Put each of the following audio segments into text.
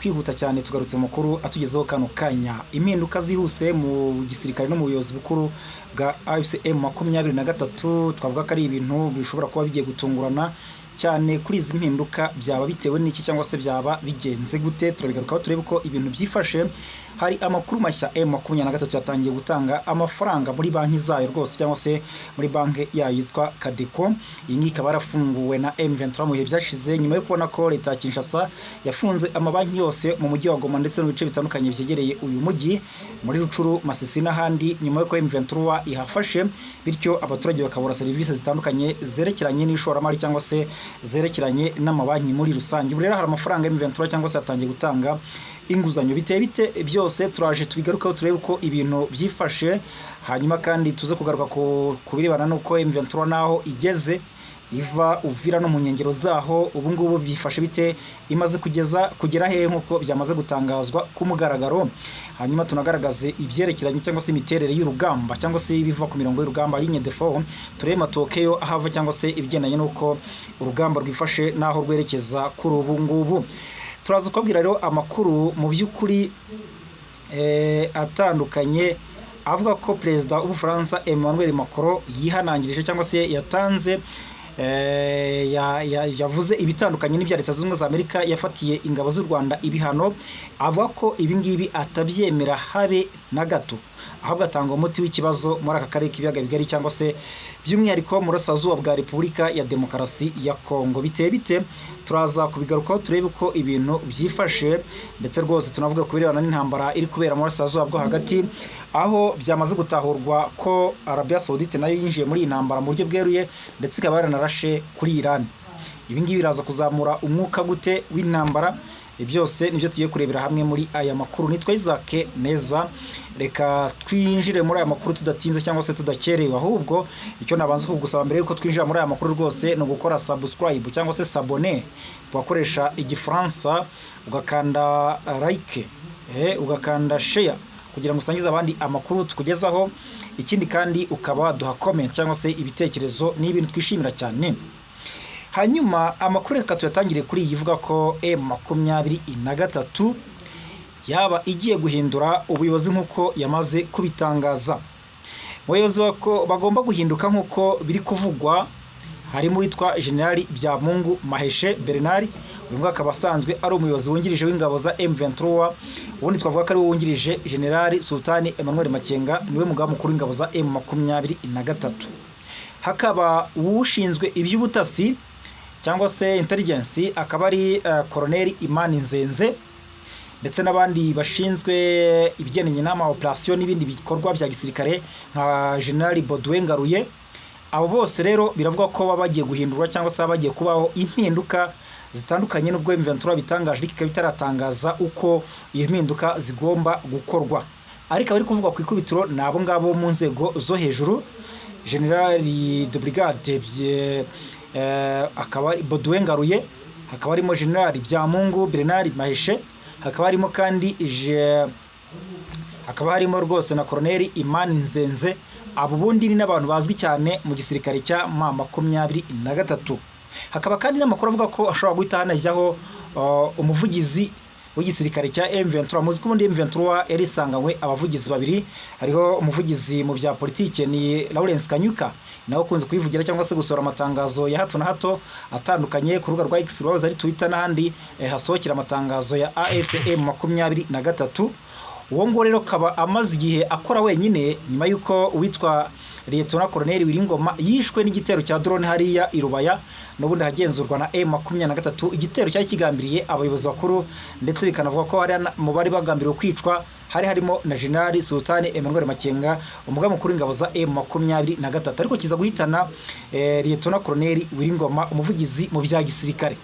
twihuta cyane tugarutse makuru atugezeho kano kanya. Impinduka zihuse mu gisirikare no mu buyobozi bukuru bwa AFCM 23 twavuga ko ari ibintu bishobora kuba bigiye gutungurana cyane. Kuri izi mpinduka byaba bitewe n'iki cyangwa se byaba bigenze gute, turabigarukaho turebe ko ibintu byifashe. Hari amakuru mashya M23 yatangiye gutanga amafaranga muri banki zayo rwose cyangwa se muri banki yayo yitwa Kadeko. Iyi ngiyi ikaba yarafunguwe na M23 mu bihe byashize nyuma yo kubona ko leta ya Kinshasa yafunze amabanki yose mu mujyi wa Goma ndetse no bice bitandukanye byegereye uyu mujyi muri Rucuru, Masisi n'ahandi, nyuma yo ko M23 ihafashe, bityo abaturage bakabura serivisi zitandukanye zerekeranye n'ishoramari cyangwa se zerekeranye n'amabanki muri rusange. Ubu rero hari amafaranga M23 cyangwa se yatangiye gutanga inguzanyo. Biteye bite byose turaje tubigarukaho turebe uko ibintu byifashe, hanyuma kandi tuze kugaruka ku birebana n'uko M23 naho igeze iva Uvira no mu nkengero zaho ubu ngubu byifashe bite, imaze kugera hehe nk'uko byamaze gutangazwa ku mugaragaro. Hanyuma tunagaragaze ibyerekeranye cyangwa se imiterere y'urugamba cyangwa se ibiva ku mirongo y'urugamba ligne de front, turebe matokeyo ahava cyangwa se ibigendanye n'uko urugamba rwifashe naho rwerekeza kuri ubu ngubu. Turaza kubabwira rero amakuru mu by'ukuri atandukanye avuga ko Perezida w'Ubufaransa Emmanuel Macron yihanangirije cyangwa se yatanze yavuze ibitandukanye n'ibya Leta Zunze Ubumwe za Amerika yafatiye ingabo z'u Rwanda ibihano. Avuga ko ibi ngibi atabyemera habe na gato, ahubwo atanga umuti w'ikibazo muri aka karere k'ibiyaga bigari cyangwa se by'umwihariko mu burasirazuba bwa Repubulika ya Demokarasi ya Kongo. Biteye bite turaza kubigarukaho turebe uko ibintu byifashe, ndetse rwose tunavuga ku birebana n'intambara iri kubera mu burasirazuba bwo hagati, aho byamaze gutahurwa ko Arabia Saudite nayo yinjiye muri iyi ntambara mu buryo bweruye ndetse ikaba yaranarashe kuri Iran. Ibi ngibi biraza kuzamura umwuka gute w'intambara? Byose nibyo tugiye kurebera hamwe muri aya makuru. Nitwa Isaac Neza, reka twinjire muri aya makuru tudatinze cyangwa se tudakerewe, ahubwo icyo nabanza kugusaba mbere yuko twinjira muri aya makuru rwose no gukora subscribe cyangwa se s'abonner wakoresha igifaransa, ugakanda like ugakanda share kugira ngo usangize abandi amakuru tukugezaho. Ikindi kandi ukaba duha comment cyangwa se ibitekerezo, ni ibintu twishimira cyane. Hanyuma amakuru reka tuyatangire kuri iyi ivuga ko M23 yaba igiye guhindura ubuyobozi nk'uko yamaze kubitangaza. Abayobozi bagomba guhinduka nk'uko biri kuvugwa harimo witwa General Byamungu Maheshe Bernard. Uyu mwaka abasanzwe ari umuyobozi wungirije w'ingabo za M23, ubundi twavuga ko ari wungirije General Sultani Emmanuel Makenga, niwe mugaba mukuru w'ingabo za M23. Hakaba ushinzwe iby'ubutasi cyangwa se intelligence akaba ari Colonel Imani Nzenze, ndetse n'abandi bashinzwe ibigendanye n'ama operation n'ibindi bikorwa bya gisirikare nka General Baudouin Ngaruye. Abo bose rero biravuga ko baba bagiye guhindurwa cyangwa se bagiye kubaho impinduka zitandukanye, n'ubwo M23 bitangaje ariko bitaratangaza uko iyi mpinduka zigomba gukorwa. Ariko abari kuvuga ku ikubitiro nabo ngabo mu nzego zo hejuru. General de Brigade akaba Baudouin Ngaruye, hakaba harimo General Byamungu Bernard Maheshe, hakaba harimo kandi hakaba harimo rwose na Colonel Imani Nzenze. Abo bundi ni n'abantu bazwi cyane mu gisirikare cya M23. Hakaba kandi n'amakuru avuga ko ashobora guhita hanajyaho umuvugizi w'igisirikare cya M23. Muzi ko ubundi M23 yari isanganywe abavugizi babiri. Hariho umuvugizi mu bya politike ni Lawrence Kanyuka, nawe ukunze kuyivugira cyangwa se gusora amatangazo ya hato na hato atandukanye ku rubuga rwa X rwahoze ari Twitter n'ahandi hasohokera amatangazo ya AFCM 23. Uwo ngo rero kaba amaze igihe akora wenyine nyuma yuko uwitwa Lieutenant Colonel Wiringoma yishwe n'igitero cya drone hariya Irubaya, n'ubundi hagenzurwa na M23. Igitero cyari kigambiriye abayobozi bakuru ndetse bikanavuga ko hari mu bari bagambiriwe kwicwa harimo na General Sultani Emmanuel Makenga, umugaba mukuru w'ingabo za M23, ariko kiza guhitana Lieutenant Colonel Wiringoma, umuvugizi mu bya gisirikare.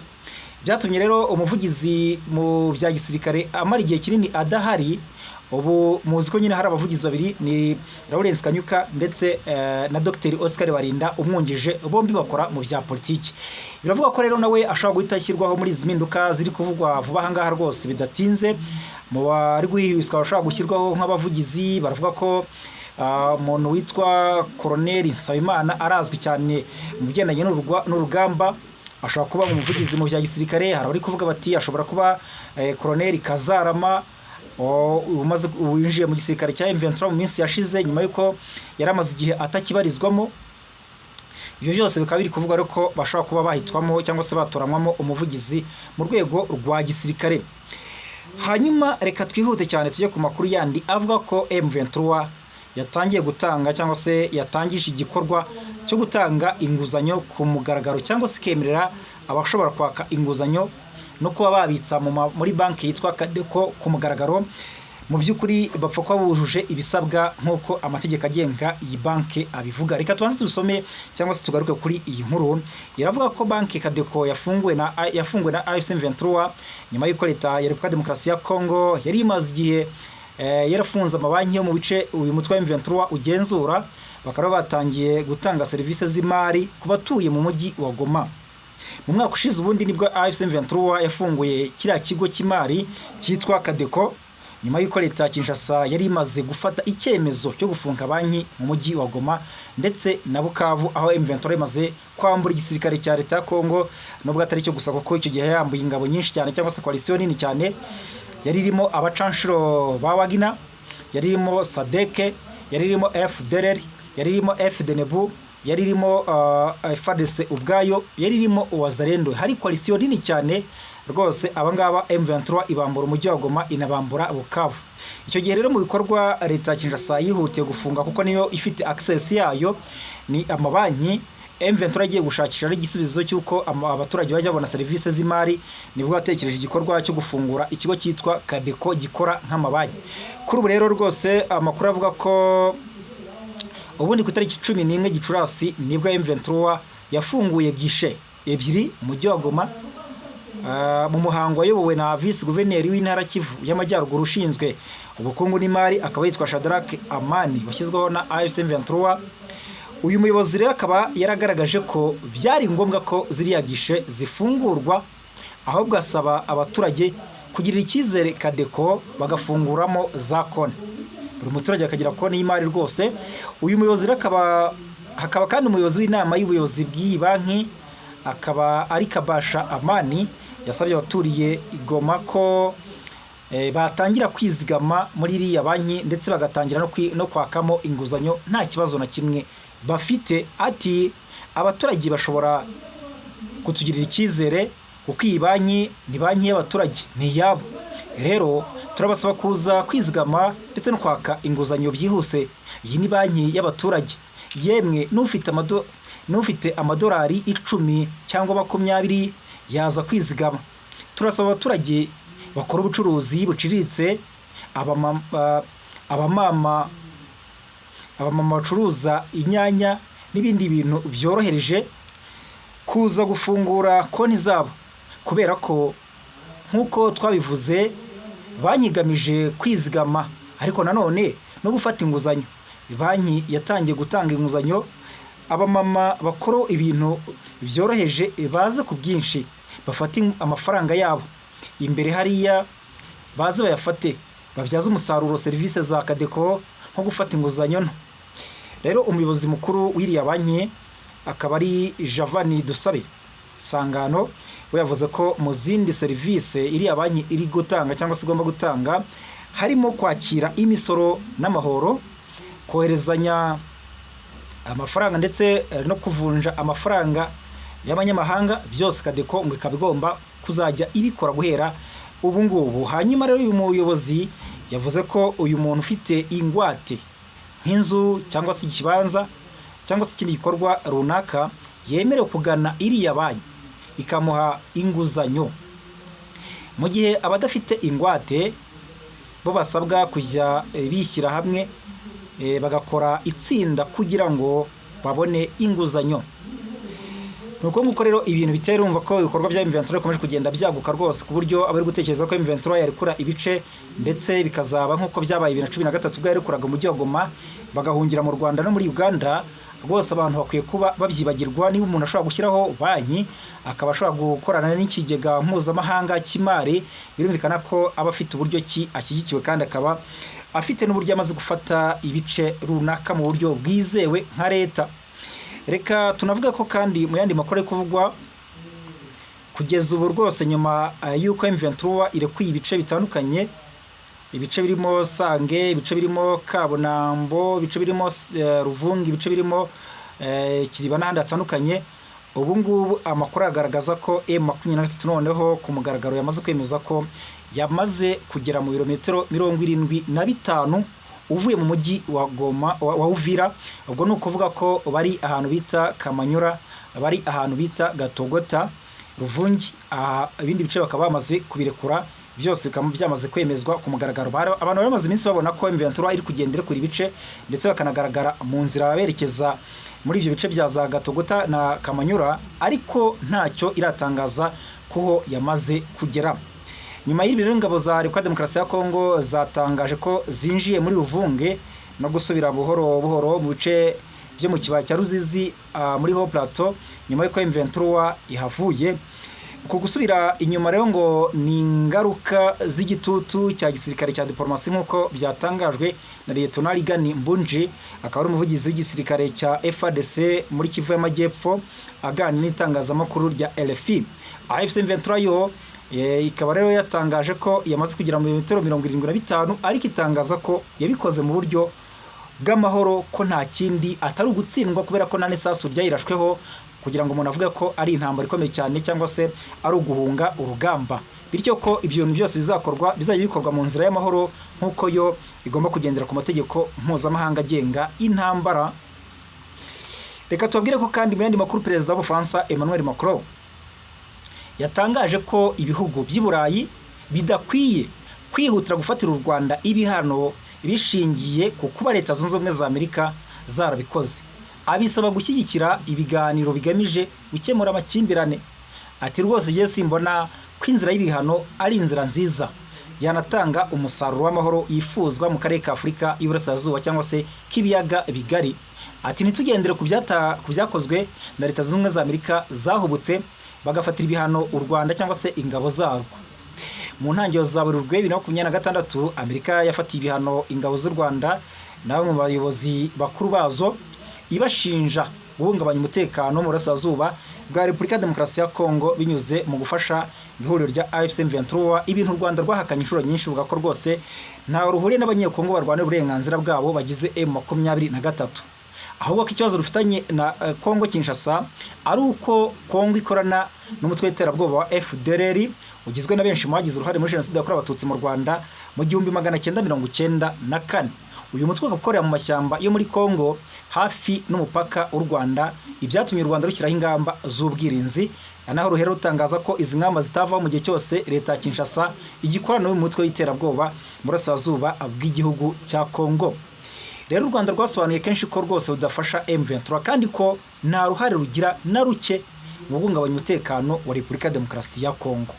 Byatumye rero umuvugizi mu bya gisirikare amara igihe kinini adahari. Ubu muzi ko nyine hari abavugizi babiri, ni Lawrence Kanyuka ndetse na Dr Oscar Barinda umwungije, bombi bakora mu bya politiki. Biravuga ko rero nawe ashobora guhita ashyirwaho muri izi mpinduka ziri kuvugwa vuba ahangaha rwose bidatinze. Mu bari guhihwiswa bashobora gushyirwaho nk'abavugizi, baravuga ko umuntu witwa Colonel Nsabimana arazwi cyane mu bigendanye n'urugamba, ashobora kuba umuvugizi mu bya gisirikare, hari abari kuvuga bati ashobora kuba Colonel Kazarama winjiye mu gisirikare cya M23 mu minsi yashize nyuma y'uko yari amaze igihe atakibarizwamo. Ibyo byose bikaba biri kuvuga ko bashobora kuba bahitwamo cyangwa se batoranywamo umuvugizi mu rwego rwa gisirikare. Hanyuma reka twihute cyane tujye ku makuru yandi avuga ko M23 yatangiye gutanga cyangwa se yatangije igikorwa cyo gutanga inguzanyo ku mugaragaro cyangwa se kemerera abashobora kwaka inguzanyo no kuba babitsa muri banki yitwa Kadeko ku mugaragaro. Mu by'ukuri bapfa kuba bujuje ibisabwa nk'uko amategeko agenga iyi banki abivuga. Reka tubanze dusome cyangwa se tugaruke kuri iyi nkuru. Iravuga ko banki Kadeko yafunguwe na AFC M23 nyuma y'uko leta ya Repubulika Demokarasi ya Kongo yari imaze igihe yarafunze amabanki yo mu bice uyu mutwe wa M23 ugenzura, bakaba batangiye gutanga serivisi z'imari ku batuye mu mujyi wa Goma. Mu mwaka ushize ubundi nibwo AFC M23 yafunguye kiriya kigo cy'imari cyitwa Kadeko nyuma y'uko leta ya Kinshasa yari imaze gufata icyemezo cyo gufunga banki mu mujyi wa Goma ndetse na Bukavu, aho M23 imaze kwambura igisirikare cya leta ya Kongo, nubwo atari cyo gusa kuko icyo gihe yambuye ingabo nyinshi cyane cyangwa se coalition nini cyane. Yari irimo abacanshuro ba Wagner, yari irimo Sadeke, yari irimo FDLR, yari irimo FDNB, yari irimo FARDC ubwayo, yari irimo Wazalendo. Hari coalition nini cyane rwose. Abangaba M23 ibambura umujyi wa Goma, inabambura Bukavu. Icyo gihe rero mu bikorwa leta ya Kinshasa yihutiye gufunga kuko niyo ifite access yayo ni amabanki. M23 agiye gushakisha igisubizo cy'uko abaturage bajya babona serivisi z'imari, nibwo yatekereje igikorwa cyo gufungura ikigo cyitwa Kadeko gikora nk'amabanki. Kuri ubu rero rwose amakuru avuga ko ubundi ku itariki 11 Gicurasi nibwo M23 yafunguye gishe ebyiri mu mujyi wa Goma mu muhango wayobowe na Vice Guverineri w'Intara Kivu y'Amajyaruguru ushinzwe ubukungu n'imari, akaba yitwa Shadrack Amani, washyizweho na AFC M23. Uyu muyobozi rero akaba yaragaragaje ko byari ngombwa ko ziriya gishe zifungurwa, ahubwo asaba abaturage kugirira icyizere Kadeko bagafunguramo za konti, buri muturage akagira konti y'imari rwose. Uyu muyobozi rero hakaba kandi umuyobozi w'inama y'ubuyobozi bw'iyi banki akaba ari Kabasha Amani, yasabye abaturiye Goma ko batangira kwizigama muri iriya banki ndetse bagatangira no kwakamo inguzanyo nta kibazo na kimwe bafite. Ati abaturage bashobora kutugirira icyizere kuko iyi banki ni banki y'abaturage, ni iyabo. Rero turabasaba kuza kwizigama ndetse no kwaka inguzanyo byihuse. Iyi ni banki y'abaturage, yemwe n'ufite amadolari 10 cyangwa 20 yaza kwizigama. Turasaba abaturage bakora ubucuruzi buciriritse, abamama bacuruza inyanya n'ibindi bintu byorohereje kuza gufungura konti zabo, kubera ko nk'uko twabivuze banyigamije kwizigama ariko nanone no gufata inguzanyo. Banki yatangiye gutanga inguzanyo, abamama bakora ibintu byoroheje baze ku bwinshi bafata amafaranga yabo imbere hariya, baze bayafate babyaza umusaruro serivisi za Kadeko nko gufata inguzanyo nto. Rero umuyobozi mukuru w'iriya banki akaba ari Javani Dusabe Sangano, we yavuze ko mu zindi serivisi iriya banki iri gutanga cyangwa se igomba gutanga harimo kwakira imisoro n'amahoro, koherezanya amafaranga ndetse no kuvunja amafaranga y'abanyamahanga. Byose Kadeko ngo ikaba igomba kuzajya ibikora guhera ubu ngubu. Hanyuma rero uyu muyobozi yavuze ko uyu muntu ufite ingwate nk'inzu cyangwa se ikibanza cyangwa se ikindi gikorwa runaka yemerewe kugana iriya banki ikamuha inguzanyo, mu gihe abadafite ingwate bo basabwa kujya bishyira hamwe bagakora itsinda kugira ngo babone inguzanyo. Nuko nguko rero ibintu bitera urumva ko ibikorwa bya M23 bikomeje kugenda byaguka rwose, ku buryo abari gutekereza ko M23 yarekura ibice ndetse bikazaba nk'uko byabaye 2013 ubwo yarekuraga umujyi wa Goma bagahungira mu Rwanda no muri Uganda. Rwose abantu bakwiye kuba babyibagirwa. Niba umuntu ashobora gushyiraho banki akaba ashobora gukorana n'ikigega mpuzamahanga cy'imari, birumvikana ko aba afite uburyo ki ashyigikiwe kandi akaba afite n'uburyo amaze gufata ibice runaka mu buryo bwizewe nka leta. Reka tunavuga ko kandi mu yandi makuru ari kuvugwa kugeza ubu rwose nyuma y'uko M23 irekuye ibice bitandukanye, ibice birimo Sange, ibice birimo Kabunambo, ibice birimo Ruvungi, ibice birimo Kiriba n'ahandi hatandukanye. Ubu ngubu amakuru agaragaza ko M23 noneho ku mugaragaro yamaze kwemeza ko yamaze kugera mu birometero 75 uvuye mu mujyi wa Goma wa Uvira. Ubwo ni ukuvuga ko bari ahantu bita Kamanyura, bari ahantu bita Gatogota, Ruvungi, ibindi bice bakaba bamaze kubirekura, byose bikaba byamaze kwemezwa ku mugaragaro. Abantu bamaze iminsi babona ko M23 iri kugendera kuri bice, ndetse bakanagaragara mu nzira berekeza muri ibyo bice bya za Gatogota na Kamanyura, ariko ntacyo iratangaza kuho yamaze kugera. Nyuma y'ibiro ingabo za Repubulika Demokarasi ya Kongo zatangaje ko zinjiye muri Ruvunge no gusubira buhoro buhoro mu bice byo mu kibaya cya Ruzizi muri Haut Plateau, nyuma y'uko M23 ihavuye. Ku gusubira inyuma rero ngo ni ingaruka z'igitutu cya gisirikare cya diplomasi nk'uko byatangajwe na Lieutenant Rigani Mbunji, akaba ari umuvugizi w'igisirikare cya FARDC muri Kivu y'Amajyepfo, aganira n'itangazamakuru rya RFI. AFC M23 yo ikaba rero yatangaje ko yamaze kugira mu birometero 75, ariko itangaza ko yabikoze mu buryo bw'amahoro, ko nta kindi atari ugutsindwa, kubera ko nane sasu ryayirashweho, kugira ngo umuntu avuge ko ari intambara ikomeye cyane cyangwa se ari uguhunga urugamba, bityo ko ibyo bintu byose bizajya bikorwa mu nzira y'amahoro, nk'uko yo igomba kugendera ku mategeko mpuzamahanga agenga intambara. Reka tubabwire ko kandi mu yandi makuru, perezida w'Ubufaransa Emmanuel Macron yatangaje ko ibihugu by'i Burayi bidakwiye kwihutira gufatira u Rwanda ibihano bishingiye ku kuba Leta Zunze Ubumwe za Amerika zarabikoze. Abisaba gushyigikira ibiganiro bigamije gukemura amakimbirane. Ati rwose igihe simbona ko inzira y'ibihano ari inzira nziza yanatanga umusaruro w'amahoro yifuzwa mu karere ka Afurika y'Iburasirazuba cyangwa se k'ibiyaga bigari. Ati ntitugendere ku byakozwe na Leta Zunze Ubumwe za Amerika zahubutse bagafatira ibihano u Rwanda cyangwa se ingabo zarwo. Mu ntangiriro za Werurwe 2026 Amerika yafatiye ibihano ingabo z'u Rwanda na bamwe mu bayobozi bakuru bazo, ibashinja guhungabanya umutekano mu burasirazuba bwa Repubulika Demokarasi ya Kongo binyuze mu gufasha ihuriro rya AFC M23, ibintu u Rwanda rwahakanye inshuro nyinshi, ruvuga ko rwose ntawe ruhuriye n'abanyekongo barwanira uburenganzira bwabo bagize M23, ahubwo ko ikibazo rufitanye na Kongo Kinshasa ari uko Kongo ikorana n'umutwe w'iterabwoba wa FDLR ugizwe na benshi mu bagize uruhare muri Jenoside yakorewe Abatutsi mu Rwanda mu 1994. Uyu mutwe ukorera mu mashyamba yo muri Kongo hafi n'umupaka w'u Rwanda, ibyatumye u Rwanda rushyiraho ingamba z'ubwirinzi, naho ruhera rutangaza ko izi ngamba zitavaho mu gihe cyose Leta ya Kinshasa igikorana n'uyu mutwe w'iterabwoba mu burasirazuba bw'igihugu cya Kongo. Rero u Rwanda rwasobanuye kenshi ko rwose rudafasha M23 kandi ko nta ruhare rugira na ruke mu guhungabanya umutekano wa Repubulika Demokarasi ya Kongo.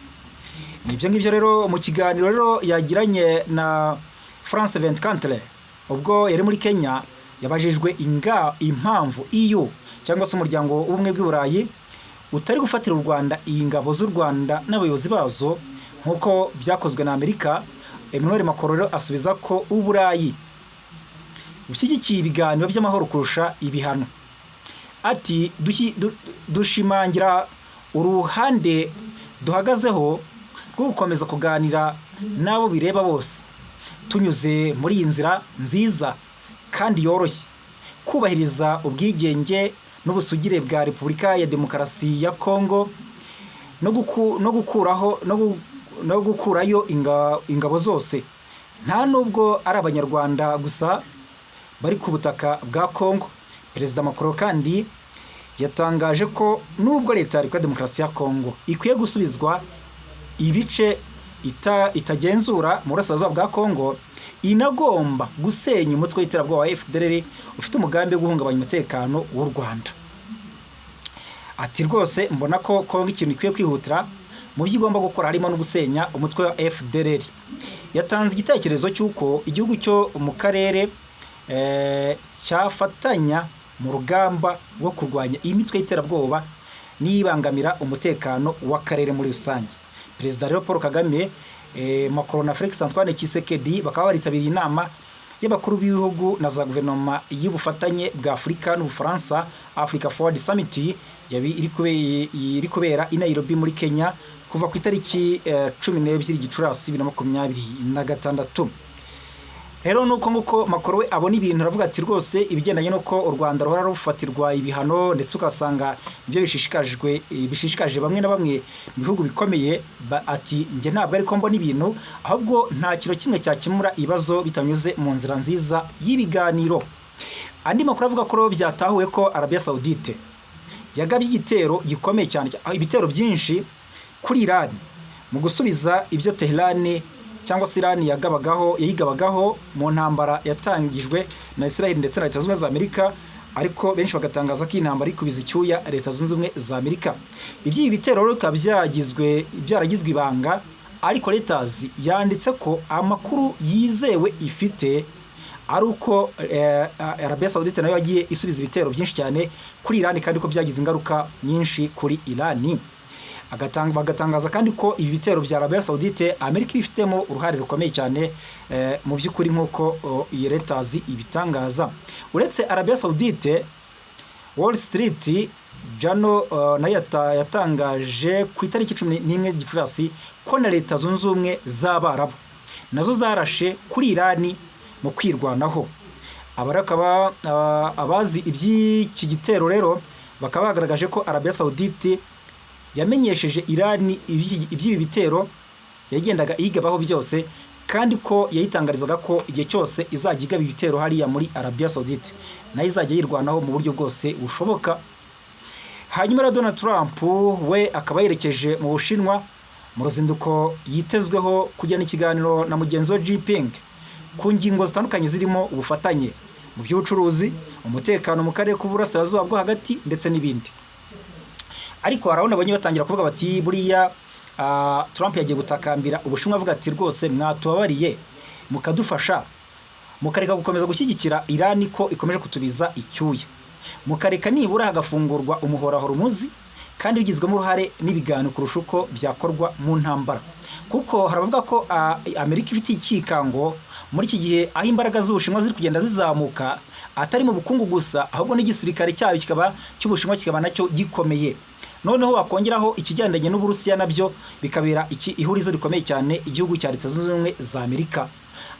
Nibyo ngibyo rero mu kiganiro rero yagiranye na France 24 ubwo yari muri Kenya, yabajijwe impamvu EU cyangwa se umuryango w'ubumwe bw'i Burayi utari gufatira u Rwanda ingabo z'u Rwanda n'abayobozi bazo nk'uko byakozwe na Amerika. Emmanuel Macron rero asubiza ko u Burayi ushyigikiye ibiganiro by'amahoro kurusha ibihano. Ati dushimangira uruhande duhagazeho rwo gukomeza kuganira n'abo bireba bose, tunyuze muri iyi nzira nziza kandi yoroshye, kubahiriza ubwigenge n'ubusugire bwa Repubulika ya Demokarasi ya Kongo no gukurayo ingabo zose, nta nubwo ari abanyarwanda gusa bari ku butaka bwa Kongo. Perezida Macron kandi yatangaje ko nubwo Leta ya Demokarasi ya Kongo ikwiye gusubizwa ibice itagenzura mu burasirazuba bwa Kongo, inagomba gusenya umutwe w'iterabwoba wa FDLR ufite umugambi wo guhungabanya umutekano w'u Rwanda. Ati rwose mbona ko Kongo ikintu ikwiye kwihutira mu byo igomba gukora harimo no gusenya umutwe wa FDLR. Yatanze igitekerezo cy'uko igihugu cyo mu karere cyafatanya mu rugamba rwo kurwanya imitwe y'iterabwoba nibangamira umutekano w'akarere muri rusange. Perezida Paul Kagame, Macron na Felix Antoine Tshisekedi bakaba baritabiriye inama y'abakuru b'ibihugu na za guverinoma y'ubufatanye bwa Afurika n'Ubufaransa, Africa Forward Summit iri kubera i Nairobi muri Kenya kuva ku itariki 12 Gicurasi 2026. Rero nuko nguko Macron we abona ibintu aravuga ati rwose ibigendanye nuko u Rwanda ruhora rufatirwa ibihano, ndetse ukasanga ibyo bishishikaje bamwe na bamwe mu bihugu bikomeye, ati nge ntabwo ariko mbona ibintu, ahubwo nta kiro kimwe cyakemura ibibazo bitanyuze mu nzira nziza y'ibiganiro. Andi makuru avuga ko byatahuwe ko Arabia Saudite yagabye igitero gikomeye cyane, ibitero byinshi kuri Iran mu gusubiza ibyo Tehran cyangwa se Iran yayigabagaho mu ntambara yatangijwe na Israel ndetse na Leta Zunze Ubumwe za Amerika, ariko benshi bagatangaza ko intambara ikubiza icyuya Leta Zunze Ubumwe za Amerika. Iby'ibi bitero rero bikaba byaragizwe ibanga, ariko Reuters yanditse ko amakuru yizewe ifite ari uko Arabia Saudite nayo yagiye isubiza ibitero byinshi cyane kuri Iran, kandi ko byagize ingaruka nyinshi kuri Iran. Bagatangaza kandi ko ibi bitero bya Arabia Saudite Amerika ibifitemo uruhare rukomeye cyane mu by'ukuri nk'uko iyi Reuters ibitangaza. Uretse Arabia Saudite, Wall Street Journal nayo yatangaje ku itariki 11 Gicurasi ko na Leta Zunze Ubumwe z'Abarabu nazo zarashe kuri Iran mu kwirwanaho. Abarakaba abazi iby'iki gitero rero bakaba bagaragaje ko Arabia Saudite yamenyesheje Iran iby'ibi bitero yagendaga iyigabaho byose, kandi ko yayitangarizaga ko igihe cyose izajya igaba ibitero hariya muri Arabia Saudite nayo izajya yirwanaho mu buryo bwose bushoboka. Hanyuma Donald Trump we akaba yerekeje mu Bushinwa mu ruzinduko yitezweho kujyana ikiganiro na mugenzi we Xi Jinping ku ngingo zitandukanye zirimo ubufatanye mu by'ubucuruzi, umutekano mu karere k'uburasirazuba bwo hagati ndetse n'ibindi. Ariko harabona abanye batangira kuvuga bati buriya Trump yagiye gutakambira Ubushinwa avuga ati rwose mwatubabariye mukadufasha, mukareka gukomeza gushyigikira Iran ko ikomeje kutubiza icyuya, mukareka nibura hagafungurwa umuhora Hormuz, kandi bigizwemo uruhare n'ibiganiro kurusha uko byakorwa mu ntambara. Kuko haravuga ko Amerika ifite ikikango muri iki gihe aho imbaraga z'Ubushinwa ziri kugenda zizamuka, atari mu bukungu gusa ahubwo n'igisirikare cyayo cy'Ubushinwa kikaba nacyo gikomeye. Noneho wakongeraho ikigendanye n'Uburusiya nabyo bikabera ihurizo rikomeye cyane igihugu cya Leta Zunze Ubumwe za Amerika.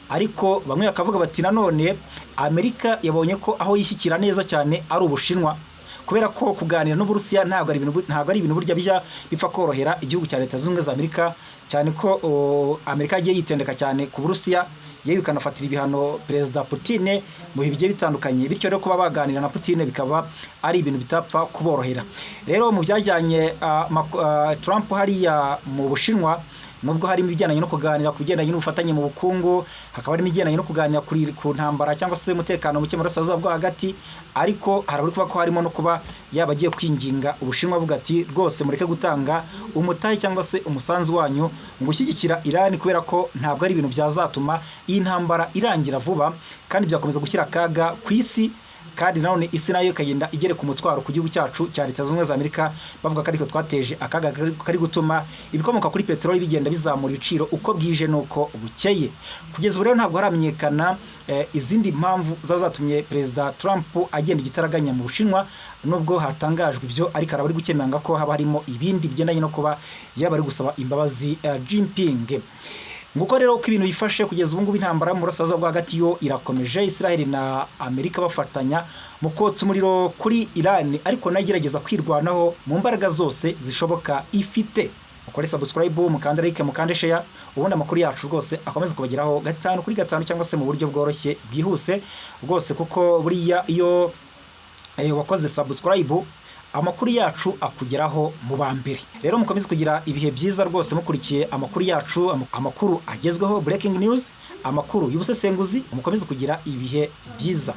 Ariko bamwe bakavuga bati nanone Amerika yabonye ko aho yishyikira neza cyane ari Ubushinwa, kubera ko kuganira n'Uburusiya ntabwo ari ibintu burya bipfa korohera igihugu cya Leta Zunze Ubumwe za Amerika, cyane ko Amerika yagiye yitendeka cyane ku Burusiya, yewe bikanafatira ibihano Perezida Putin mu bihe bigiye bitandukanye, bityo rero kuba baganira na Putin bikaba ari ibintu bitapfa kuborohera. Rero mu byajyanye Trump hariya mu Bushinwa, nubwo harimo ibijyanye no kuganira ku bigendanye n'ubufatanye mu bukungu, hakaba harimo ibijyanye no kuganira ku ntambara cyangwa se umutekano muke mu burasirazuba bwo hagati, ariko haraburi kuba ko harimo no kuba yabagiye kwinginga Ubushinwa avuga ati rwose mureke gutanga umutahe cyangwa se umusanzu wanyu mu gushyigikira Iran, kubera ko ntabwo ari ibintu byazatuma iyi ntambara irangira vuba, kandi byakomeza gushyira akaga ku isi, kandi nanone isi nayo ikagenda igere ku mutwaro ku gihugu cyacu cya Leta Zunze Ubumwe za Amerika, bavuga ko ariko twateje akaga kari gutuma ibikomoka kuri peteroli bigenda bizamura ibiciro uko bwije nuko bukeye. Kugeza ubu rero ntabwo haramenyekana izindi mpamvu zatumye Perezida Trump agenda igitaraganya mu Bushinwa, nubwo hatangajwe ibyo, ariko arabari gukemanga ko haba harimo ibindi bigendanye no kuba yaba ari gusaba imbabazi Jinping. Nguko rero uko ibintu bifashe kugeza ubu ngubu intambara mu burasirazuba bwo hagati yo irakomeje, Israel na Amerika bafatanya mu kotsa umuriro kuri Iran, ariko nagerageza kwirwanaho mu mbaraga zose zishoboka ifite. Mukore subscribe, mukande like, mukande share, ubundi amakuru yacu rwose akomeza kubageraho 5 kuri 5 cyangwa se mu buryo bworoshye bwihuse rwose, kuko buriya iyo wakoze subscribe amakuru yacu akugeraho mu bambere. Rero mukomeze kugira ibihe byiza rwose mukurikiye amakuru yacu, amakuru agezweho, breaking news, amakuru y'ubusesenguzi, mukomeze kugira ibihe byiza.